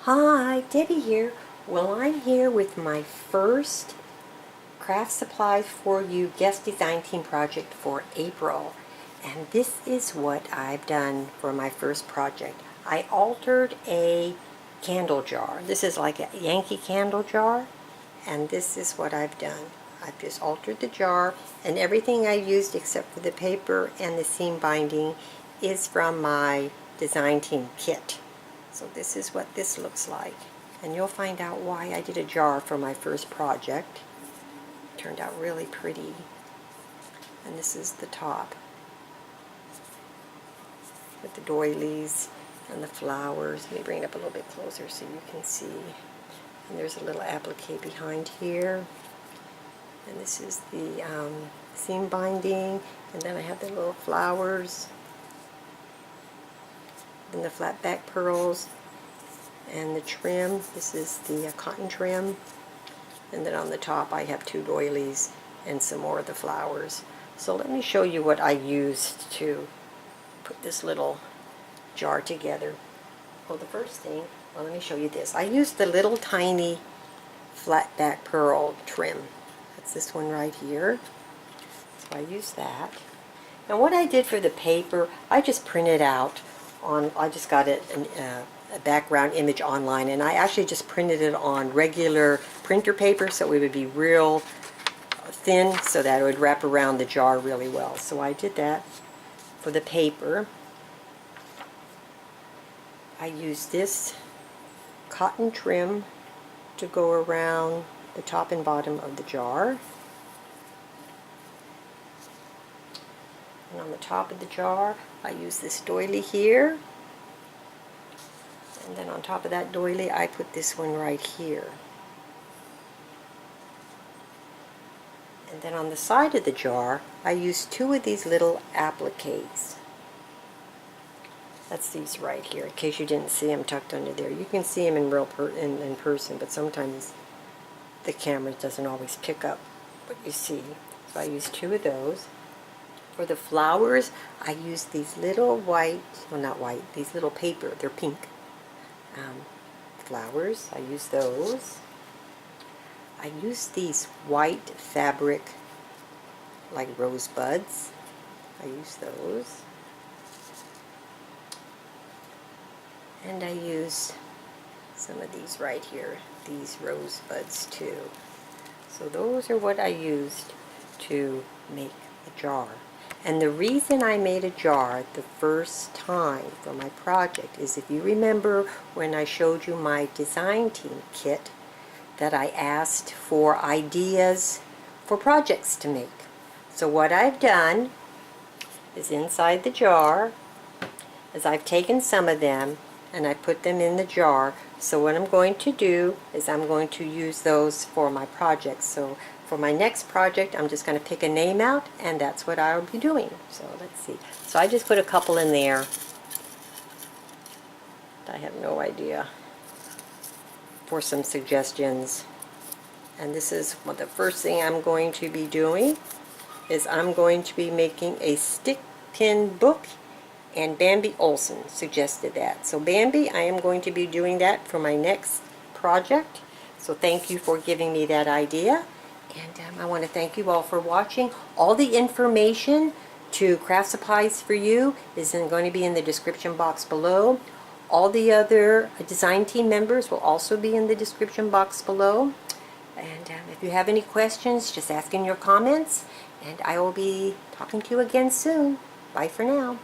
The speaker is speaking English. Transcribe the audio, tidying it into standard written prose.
Hi, Debbie here. Well, I'm here with my first Craft Supplies for You guest design team project for April. And this is what I've done for my first project. I altered a candle jar. This is like a Yankee candle jar. And this is what I've done. I've just altered the jar, and everything I used except for the paper and the seam binding is from my design team kit. So this is what this looks like, and you'll find out why I did a jar for my first project. It turned out really pretty. And this is the top with the doilies and the flowers. Let me bring it up a little bit closer so you can see. And there's a little applique behind here. And this is the seam binding, and then I have the little flowers, and the flat back pearls, and the trim. This is the cotton trim, and then on the top I have two doilies and some more of the flowers. So let me show you what I used to put this little jar together. Well, the first thing, well, let me show you this. I used the little tiny flat back pearl trim. That's this one right here. So I used that. And what I did for the paper, I just printed out on, I just got a background image online, and I actually just printed it on regular printer paper so it would be real thin so that it would wrap around the jar really well. So I did that for the paper. I used this cotton trim to go around the top and bottom of the jar. And on the top of the jar, I use this doily here. And then on top of that doily, I put this one right here. And then on the side of the jar, I use two of these little appliques. That's these right here, in case you didn't see them tucked under there. You can see them in person, but sometimes the camera doesn't always pick up what you see. So I use two of those. For the flowers, I use these little white, well, not white, these little paper, they're pink flowers. I use those. I use these white fabric, like rosebuds. I use those. And I use some of these right here, these rosebuds too. So those are what I used to make a jar. And the reason I made a jar the first time for my project is, if you remember when I showed you my design team kit, that I asked for ideas for projects to make. So what I've done is, inside the jar, is I've taken some of them and I put them in the jar. So what I'm going to do is I'm going to use those for my projects. So for my next project, I'm just going to pick a name out, and that's what I'll be doing. So let's see. So I just put a couple in there. I have no idea, for some suggestions. And this is what the first thing I'm going to be doing is I'm going to be making a stick pin book, and Bambi Olson suggested that. So Bambi, I am going to be doing that for my next project. So thank you for giving me that idea. And I want to thank you all for watching. All the information to Craft Supplies for You is going to be in the description box below. All the other design team members will also be in the description box below. And if you have any questions, just ask in your comments. And I will be talking to you again soon. Bye for now.